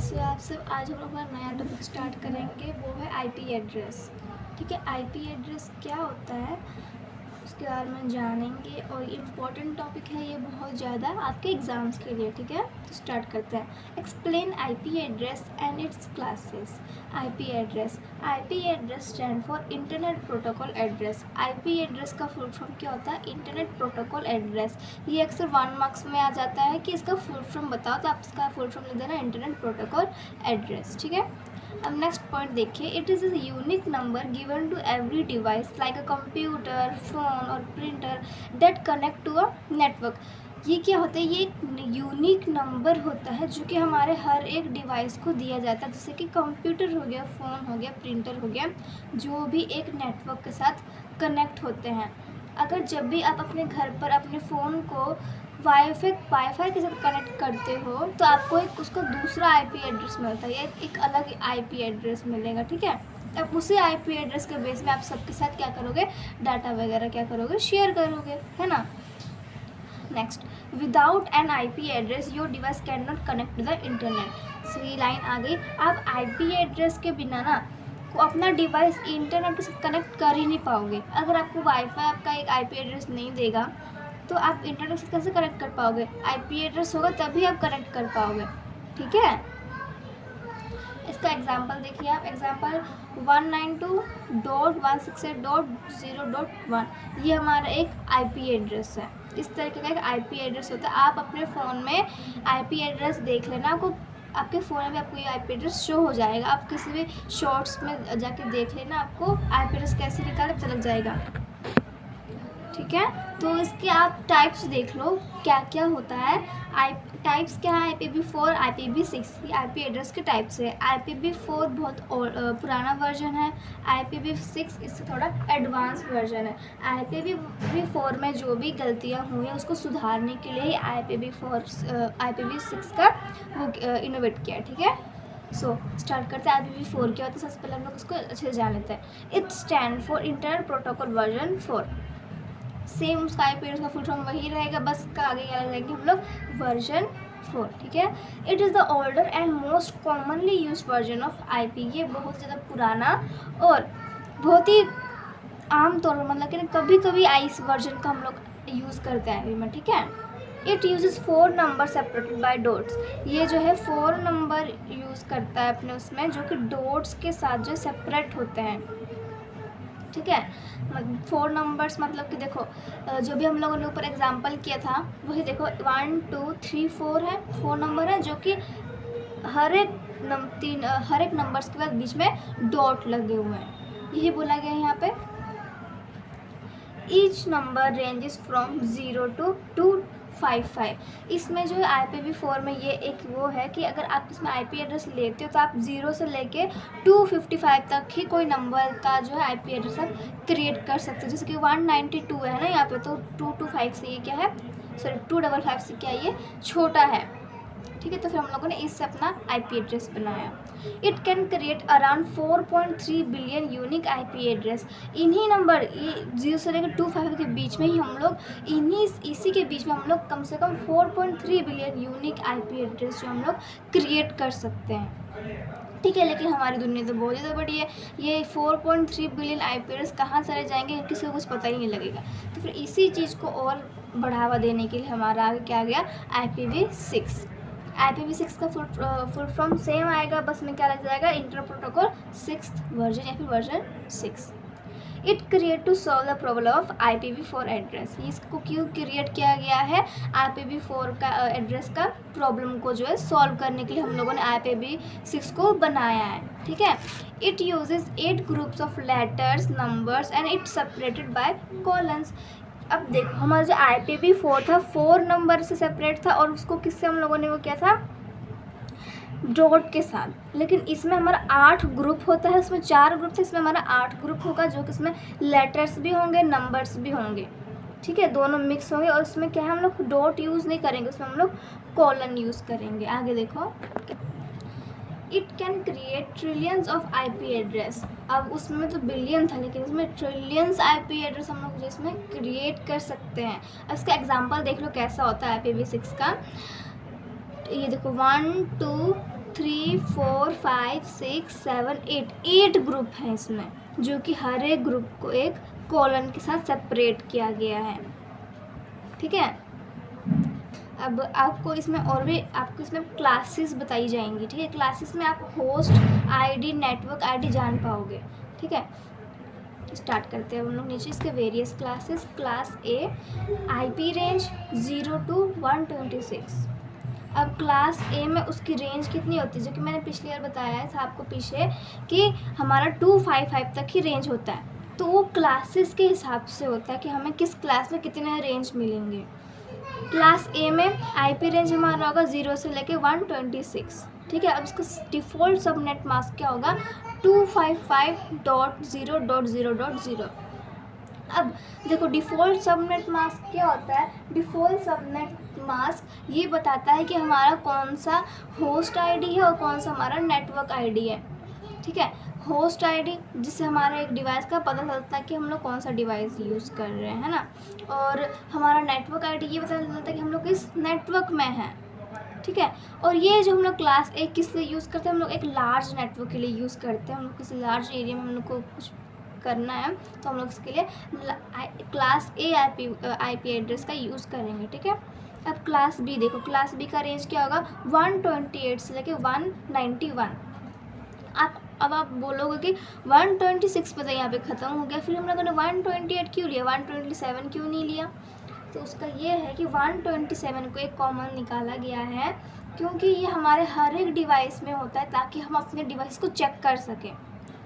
सो आप सब आज हम लोग का नया टॉपिक स्टार्ट करेंगे, वो है आईपी एड्रेस। ठीक है, आईपी एड्रेस क्या होता है उसके बारे में जानेंगे और इम्पॉर्टेंट टॉपिक है ये बहुत ज़्यादा आपके एग्ज़ाम्स के लिए। ठीक है, तो स्टार्ट करते हैं। Explain IP address and it's classes. IP address stand for internet protocol address. IP address का फुल फॉर्म क्या होता है? Internet protocol address. ये अक्सर 1 मार्क्स में आ जाता है कि इसका फुल फॉर्म बताओ, तो आप इसका फुल फॉर्म लिख देना इंटरनेट प्रोटोकॉल एड्रेस। ठीक है, अब नेक्स्ट पॉइंट देखिए। It is a unique number given to every device like a computer, phone और printer that connect to a network. ये क्या होता है? ये एक यूनिक नंबर होता है जो कि हमारे हर एक डिवाइस को दिया जाता है, जैसे कि कंप्यूटर हो गया, फ़ोन हो गया, प्रिंटर हो गया, जो भी एक नेटवर्क के साथ कनेक्ट होते हैं। अगर जब भी आप अपने घर पर अपने फ़ोन को वाईफाई के साथ कनेक्ट करते हो तो आपको एक उसका दूसरा आईपी एड्रेस मिलता है, एक अलग आईपी एड्रेस मिलेगा। ठीक है, अब उसी आईपी एड्रेस के बेस में आप सबके साथ क्या करोगे? डाटा वगैरह क्या करोगे? शेयर करोगे, है ना। Next, without an IP address your device can not connect to the internet. सही लाइन आ गई। आप आईपी एड्रेस के बिना ना को अपना डिवाइस इंटरनेट के साथ कनेक्ट कर ही नहीं पाओगे। अगर आपको वाईफाई आपका एक आईपी एड्रेस नहीं देगा तो आप इंटरनेट से कैसे कनेक्ट कर पाओगे? आईपी एड्रेस होगा तभी आप कनेक्ट कर पाओगे। ठीक है, इसका एग्जांपल देखिए आप। एग्जांपल 192.168.0.1, ये हमारा एक आईपी एड्रेस है। इस तरीके का एक आईपी एड्रेस होता है। आप अपने फ़ोन में आईपी एड्रेस देख लेना, आपके फ़ोन में भी आपको ये आईपी एड्रेस शो हो जाएगा। आप किसी भी शॉर्ट्स में जाके देख लेना, आपको आईपी एड्रेस कैसे निकाले पता लग जाएगा। ठीक है, तो इसके आप टाइप्स देख लो क्या क्या होता है। टाइप्स क्या है? IPv4, IPv6, ये आईपी एड्रेस के टाइप्स है। IPv4 बहुत पुराना वर्जन है। IPv6 इससे थोड़ा एडवांस वर्जन है। IPv4 में जो भी गलतियां हुई हैं उसको सुधारने के लिए IPv6 का वो इनोवेट किया। ठीक है, सो स्टार्ट करते हैं। IPv4 क्या होता है? सबसे पहले हम लोग उसको अच्छे से जान लेते हैं। It stand for internet protocol version 4। Same उसका आईपी एड्रेस का फुल फॉर्म वही रहेगा, बस का आगे क्या लगाएंगे हम लोग? वर्जन 4। ठीक है, it is the older and most commonly use version of IP. ये बहुत ज़्यादा पुराना और बहुत ही आम तौर पर, मतलब कि कभी कभी इस वर्जन का हम लोग यूज़ करते हैं आईपी में। ठीक है, it uses 4 number separated by dots. ये जो है 4 नंबर यूज़ करता है अपने उसमें, जो कि डॉट्स के साथ जो सेपरेट होते हैं। ठीक है, 4 नंबर्स मतलब कि देखो जो भी हम लोगों ने ऊपर एग्जांपल किया था वही देखो, 1 2 3 4 है, 4 नंबर है, जो कि हर एक नंबर्स के बाद बीच में डॉट लगे हुए हैं। यही बोला गया है यहाँ पे। Each number ranges from 0 to 255। इसमें जो है IPv4 में ये एक वो है कि अगर आप इसमें आईपी एड्रेस लेते हो तो आप 0 से लेके 255 तक ही कोई नंबर का जो है आईपी एड्रेस आप क्रिएट कर सकते हो। जैसे कि 192 है ना यहाँ पे, तो 225 से ये क्या है, सॉरी 255 से क्या ये छोटा है। ठीक है, तो फिर हम लोगों ने इससे अपना आईपी एड्रेस बनाया। It can create around 4.3 billion unique IP address. इन्हीं नंबर, ये 0 से लेकर 255 के बीच में ही हम लोग इसी के बीच में हम लोग कम से कम 4.3 बिलियन यूनिक आईपी एड्रेस जो हम लोग क्रिएट कर सकते हैं। ठीक है, लेकिन हमारी दुनिया तो बहुत ज़्यादा बड़ी है। ये 4.3 बिलियन आईपी एड्रेस कहाँ चले जाएंगे किसी को कुछ पता ही नहीं लगेगा। तो फिर इसी चीज़ को और बढ़ावा देने के लिए हमारा आगे क्या गया? IPv6। IPv6 का फुल फॉर्म सेम आएगा, बस में क्या लग जाएगा? इंटर प्रोटोकॉल 6th वर्जन या फिर version 6। It create to solve the problem of IPv4 address. इसको क्यों क्रिएट किया गया है? IPv4 का एड्रेस का प्रॉब्लम को जो है सॉल्व करने के लिए हम लोगों ने IPv6 को बनाया है। ठीक है, it uses 8 groups of letters, numbers and it separated by colons. अब देखो हमारा जो IPv4 था 4 नंबर से सेपरेट था और उसको किससे हम लोगों ने वो किया था? डॉट के साथ। लेकिन इसमें हमारा 8 ग्रुप होता है, उसमें 4 ग्रुप थे, इसमें हमारा 8 ग्रुप होगा, जो कि इसमें लेटर्स भी होंगे, नंबर्स भी होंगे। ठीक है, दोनों मिक्स होंगे। और उसमें क्या है, हम लोग डॉट यूज़ नहीं करेंगे, उसमें हम लोग कॉलन यूज़ करेंगे। आगे देखो, it can create trillions of IP address. अब उसमें तो बिलियन था, लेकिन इसमें ट्रिलियंस आईपी एड्रेस हम लोग जिसमें क्रिएट कर सकते हैं। अब इसका एग्जांपल देख लो कैसा होता है IPv6 का। ये देखो 1 2 3 4 5 6 7 8 ग्रुप हैं इसमें, जो कि हर एक ग्रुप को एक कॉलन के साथ सेपरेट किया गया है। ठीक है, अब आपको इसमें और भी आपको इसमें क्लासेस बताई जाएंगी। ठीक है, क्लासेस में आप होस्ट आईडी, नेटवर्क आईडी जान पाओगे। ठीक है, स्टार्ट करते हैं हम लोग नीचे इसके various classes. Class A IP range 0 to 126। अब क्लास ए में उसकी रेंज कितनी होती है, जो कि मैंने पिछली बार बताया था आपको पीछे कि हमारा 255 तक ही रेंज होता है। तो वो क्लासेस के हिसाब से होता है कि हमें किस क्लास में कितने रेंज मिलेंगे। क्लास ए में आईपी रेंज हमारा होगा 0 से लेके 126। ठीक है, अब इसका डिफ़ॉल्ट सबनेट मास्क क्या होगा, 255.0.0.0। अब देखो डिफ़ॉल्ट सबनेट मास्क क्या होता है। डिफ़ॉल्ट सबनेट मास्क ये बताता है कि हमारा कौन सा होस्ट आईडी है और कौन सा हमारा नेटवर्क आईडी है। ठीक है, होस्ट आईडी जिससे हमारा एक डिवाइस का पता चलता है कि हम लोग कौन सा डिवाइस यूज़ कर रहे हैं, है ना। और हमारा नेटवर्क आईडी ये पता चलता है कि हम लोग किस नेटवर्क में हैं। ठीक है, और ये जो हम लोग क्लास ए किस लिए यूज़ करते हैं, हम लोग एक लार्ज नेटवर्क के लिए यूज़ करते हैं। हम लोग किसी लार्ज एरिया में हम लोग को कुछ करना है तो हम लोग इसके लिए क्लास ए आईपी एड्रेस का यूज़ करेंगे। ठीक है, अब क्लास बी देखो, क्लास बी का रेंज क्या होगा, 128 से लेके 191। अब आप बोलोगे कि 126 पे तो यहाँ पे ख़त्म हो गया, फिर हम लोगों ने 128 क्यों लिया, 127 क्यों नहीं लिया। तो उसका ये है कि 127 को एक कॉमन निकाला गया है क्योंकि ये हमारे हर एक डिवाइस में होता है ताकि हम अपने डिवाइस को चेक कर सकें।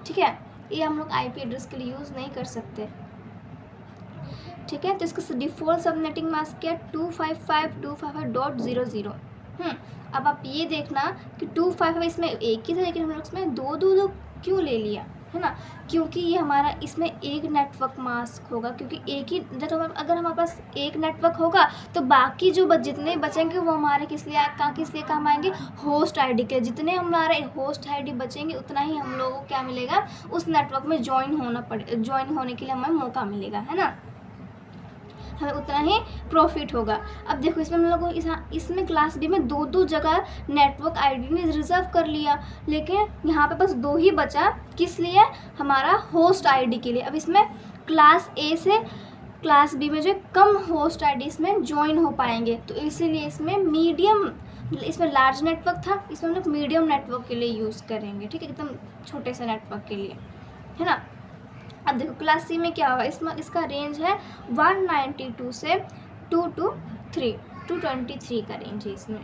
ठीक है, ये हम लोग आईपी एड्रेस के लिए यूज़ नहीं कर सकते। ठीक है, तो इसका डिफ़ॉल्ट सबनेटिंग मास्क क्या है, 255.255.0.0। अब आप ये देखना कि 255 इसमें एक ही था, लेकिन हम लोग इसमें दो क्यों ले लिया, है ना। क्योंकि ये हमारा इसमें एक नेटवर्क मास्क होगा, क्योंकि एक ही अगर हमारे पास एक नेटवर्क होगा तो बाकी जो जितने बचेंगे वो हमारे किस लिए काम आएंगे, होस्ट आईडी के। जितने हमारे होस्ट आईडी बचेंगे उतना ही हम लोगों को क्या मिलेगा, उस नेटवर्क में ज्वाइन होने के लिए हमें मौका मिलेगा, है ना, हमें उतना ही प्रॉफिट होगा। अब देखो इसमें हम लोग इसमें क्लास बी में दो जगह नेटवर्क आईडी ने रिजर्व कर लिया, लेकिन यहाँ पे बस 2 ही बचा, किस लिए, हमारा होस्ट आईडी के लिए। अब इसमें क्लास ए से क्लास बी में जो कम होस्ट आईडी इसमें ज्वाइन हो पाएंगे, तो इसीलिए इसमें लार्ज नेटवर्क था, इसमें हम लोग मीडियम नेटवर्क के लिए यूज़ करेंगे। ठीक है, एकदम छोटे से नेटवर्क के लिए, है ना। अब देखो क्लास सी में क्या होगा, इसका रेंज है 192 से 223 का रेंज है इसमें।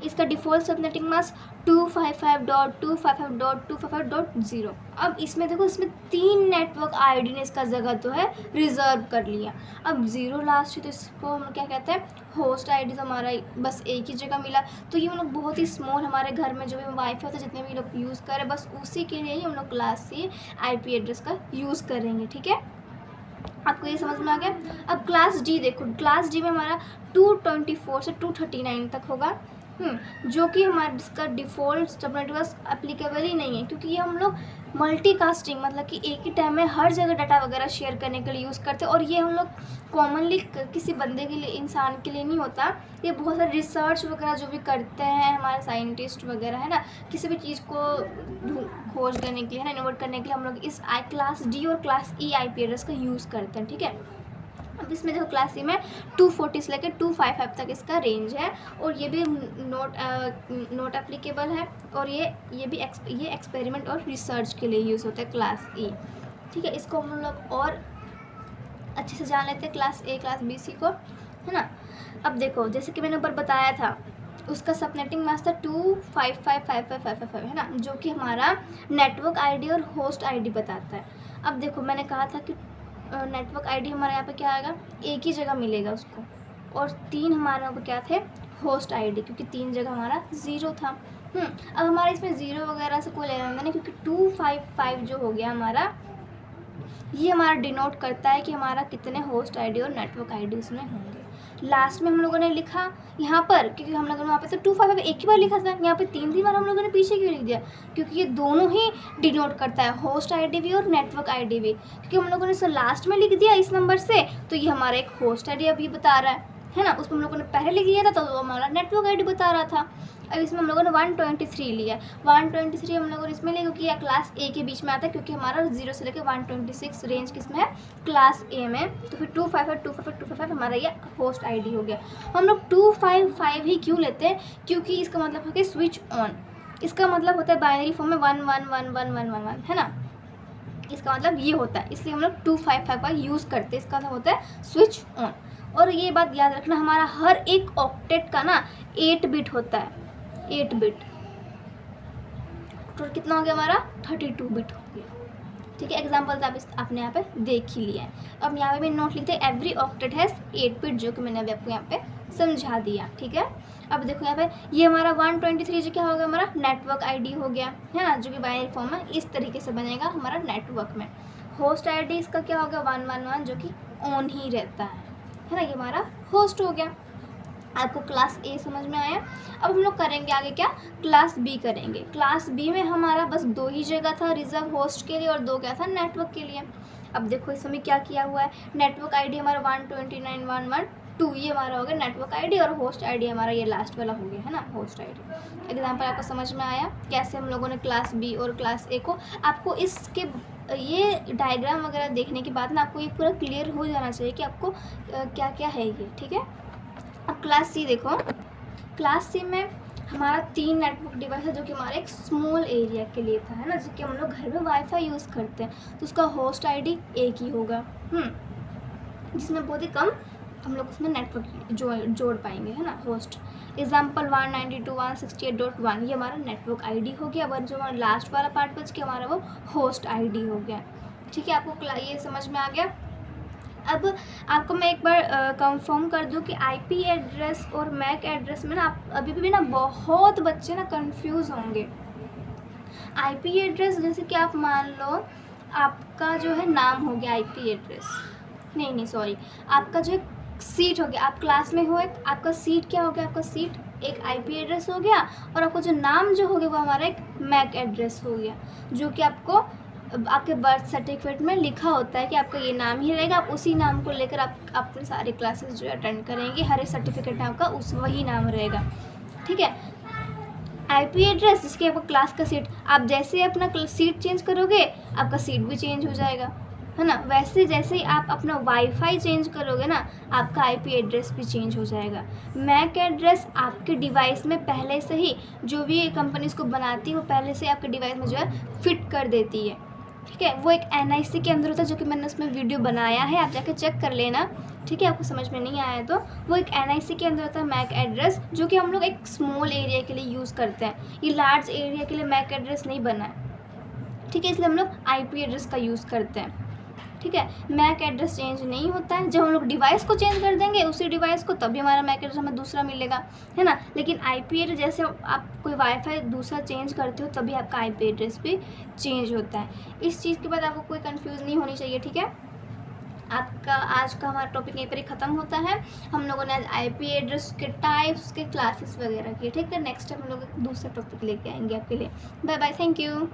इसका डिफ़ॉल्ट सबनेटिंग मास्क 255.255.255.0। अब इसमें देखो, इसमें 3 नेटवर्क आईडी ने इसका जगह तो है रिजर्व कर लिया। अब 0 लास्ट है तो इसको हम क्या कहते हैं, होस्ट आईडी। तो हमारा बस एक ही जगह मिला, तो ये हम लोग बहुत ही स्मॉल, हमारे घर में जो भी वाईफाई होता है जितने भी लोग यूज़ करें बस उसी के लिए ही हम लोग क्लास सी आईपी एड्रेस का यूज़ करेंगे। ठीक है, आपको ये समझ में आ गया। अब क्लास डी देखो, क्लास डी में हमारा 224 से 239 तक होगा, जो कि हमारा इसका डिफ़ॉल्ट सबनेट मास्क एप्लीकेबल ही नहीं है, क्योंकि ये हम लोग मल्टीकास्टिंग मतलब कि एक ही टाइम में हर जगह डाटा वगैरह शेयर करने के लिए यूज़ करते हैं। और ये हम लोग कॉमनली किसी बंदे के लिए, इंसान के लिए नहीं होता। ये बहुत सारे रिसर्च वगैरह जो भी करते हैं हमारे साइंटिस्ट वगैरह, है ना, किसी भी चीज़ को खोज करने के लिए, है ना, इन्वर्ट करने के लिए हम लोग इस क्लास डी और class E I P address का यूज़ करते हैं। ठीक है, अब इसमें देखो क्लास सी में 240 से लेकर 255 तक इसका रेंज है, और ये भी नॉट एप्लीकेबल है, और ये एक्सपेरिमेंट और रिसर्च के लिए यूज़ होता है क्लास ई। ठीक है, इसको हम लोग और अच्छे से जान लेते हैं class A class B C को, है ना। अब देखो जैसे कि मैंने ऊपर बताया था, उसका सबनेटिंग मास्क था 2555555, है ना, जो कि हमारा नेटवर्क आईडी और होस्ट आईडी बताता है। अब देखो मैंने कहा था कि नेटवर्क आईडी हमारे यहाँ पे क्या आएगा, एक ही जगह मिलेगा उसको, और 3 हमारे यहाँ पे क्या थे, होस्ट आईडी, क्योंकि 3 जगह हमारा 0 था। अब हमारे इसमें 0 वगैरह से कोई लेना नहीं, क्योंकि 255 जो हो गया हमारा, ये हमारा डिनोट करता है कि हमारा कितने होस्ट आईडी और नेटवर्क आईडी उसमें होंगे। लास्ट में हम लोगों ने लिखा यहाँ पर, क्योंकि हम लोगों ने वहाँ पे तो 255 एक ही बार लिखा था, यहाँ पे 3 बार हम लोगों ने पीछे क्यों लिख दिया, क्योंकि ये दोनों ही डिनोट करता है, होस्ट आईडी भी और नेटवर्क आईडी भी। क्योंकि हम लोगों ने इसे लास्ट में लिख दिया इस नंबर से, तो ये हमारा एक होस्ट आईडी अभी बता रहा है, है ना, उसको हम लोगों ने पहले लिया था तो वो हमारा नेटवर्क आईडी बता रहा था। अब इसमें हम लोगों ने 123 लिया, 123 हम लोगों ने इसमें लिया क्योंकि यह क्लास ए के बीच में आता है, क्योंकि हमारा 0 से लेकर 126 रेंज किस में है, क्लास ए में। तो फिर 255 हमारा ये होस्ट आईडी हो गया। हम लोग 255 ही क्यों लेते हैं, क्योंकि इसका मतलब है कि स्विच ऑन, इसका मतलब होता है बाइनरी फॉर्म में 111111 है ना, इसका मतलब ये होता है, इसलिए हम लोग 255 का यूज़ करते हैं। इसका मतलब होता है स्विच ऑन। और ये बात याद रखना, हमारा हर एक ऑक्टेट का ना 8 बिट होता है, 8 बिट। तो कितना हो गया हमारा, 32 बिट हो गया। ठीक है, एग्जाम्पल तो आपने यहाँ पे देख ही लिया है। अब यहाँ पे मैं नोट लिखते हैं, एवरी ऑक्टेट हैज़ 8 बिट, जो कि मैंने अभी आपको यहाँ पे समझा दिया। ठीक है, अब देखो यहाँ पे ये हमारा 123 जो क्या हो गया, हमारा नेटवर्क आईडी हो गया, है ना, जो कि बाइनरी फॉर्म में इस तरीके से बनेगा हमारा नेटवर्क में। होस्ट आईडी इसका क्या हो गया, 111, जो कि ऑन ही रहता है ना, ये हमारा होस्ट हो गया। आपको क्लास ए समझ में आया। अब हम लोग करेंगे आगे क्या, क्लास बी करेंगे। क्लास बी में हमारा बस 2 ही जगह था रिजर्व होस्ट के लिए और 2 क्या था नेटवर्क के लिए। अब देखो इसमें क्या किया हुआ है, नेटवर्क आईडी हमारा 129.112 ये हमारा हो गया नेटवर्क आईडी, और होस्ट आईडी हमारा ये लास्ट वाला हो गया, है ना, होस्ट आईडी। एग्जाम्पल आपको समझ में आया कैसे हम लोगों ने क्लास बी और क्लास ए को, आपको इसके ये डायग्राम वगैरह देखने के बाद ना आपको ये पूरा क्लियर हो जाना चाहिए कि आपको क्या क्या है ये। ठीक है, अब क्लास सी देखो, क्लास सी में हमारा 3 नेटवर्क डिवाइस है, जो कि हमारे एक स्मॉल एरिया के लिए था, है ना, जिसके हम लोग घर में वाईफाई यूज़ करते हैं, तो उसका होस्ट आईडी एक ही होगा, जिसमें बहुत ही कम हम लोग उसमें नेटवर्क जोड़ पाएंगे, है ना, होस्ट। एग्जाम्पल 192.168.1 ये हमारा नेटवर्क आईडी हो गया। वन जो हमारा लास्ट वाला पार्ट बच के हमारा वो होस्ट आईडी हो गया। ठीक है, आपको ये समझ में आ गया। अब आपको मैं एक बार कंफर्म कर दूं कि आईपी एड्रेस और मैक एड्रेस में ना आप अभी भी ना बहुत बच्चे ना कंफ्यूज होंगे। आईपी एड्रेस जैसे कि आप मान लो आपका जो है नाम हो गया आईपी एड्रेस, नहीं सॉरी, आपका जो सीट हो गया, आप क्लास में हो, एक आपका सीट क्या हो गया, आपका सीट एक आईपी एड्रेस हो गया, और आपको जो नाम जो हो गया वो हमारा एक मैक एड्रेस हो गया, जो कि आपको आपके बर्थ सर्टिफिकेट में लिखा होता है कि आपका ये नाम ही रहेगा। आप उसी नाम को लेकर आप अपने सारे क्लासेस जो अटेंड करेंगे, हर एक सर्टिफिकेट में आपका वही नाम रहेगा। ठीक है, आईपी एड्रेस जिसके आपका क्लास का सीट, आप जैसे अपना सीट चेंज करोगे आपका सीट भी चेंज हो जाएगा, है ना, वैसे जैसे ही आप अपना वाईफाई चेंज करोगे ना आपका आईपी एड्रेस भी चेंज हो जाएगा। मैक एड्रेस आपके डिवाइस में पहले से ही, जो भी कंपनी इसको बनाती है वो पहले से आपके डिवाइस में जो है फिट कर देती है। ठीक है, वो एक एनआईसी के अंदर होता है, जो कि मैंने उसमें वीडियो बनाया है, आप जाके चेक कर लेना। ठीक है, आपको समझ में नहीं आया तो वो एक एनआईसी के अंदर होता है मैक एड्रेस, जो कि हम लोग एक स्मॉल एरिया के लिए यूज़ करते हैं। ये लार्ज एरिया के लिए मैक एड्रेस नहीं बना है। ठीक है, इसलिए हम लोग आईपी एड्रेस का यूज़ करते हैं। ठीक है, मैक एड्रेस चेंज नहीं होता है, जब हम लोग डिवाइस को चेंज कर देंगे उसी डिवाइस को, तभी हमारा मैक एड्रेस हमें दूसरा मिलेगा, है ना। लेकिन आईपी एड्रेस जैसे आप कोई वाईफाई दूसरा चेंज करते हो तभी आपका आईपी एड्रेस भी चेंज होता है। इस चीज़ के बाद आपको कोई कंफ्यूज नहीं होनी चाहिए। ठीक है, आपका आज का हमारा टॉपिक यहीं पर ही ख़त्म होता है। हम लोगों ने आज आईपी एड्रेस के टाइप्स के क्लासेस वगैरह किए। ठीक है, नेक्स्ट टाइम हम लोग दूसरा टॉपिक लेके आएंगे आपके लिए। Bye bye, thank you.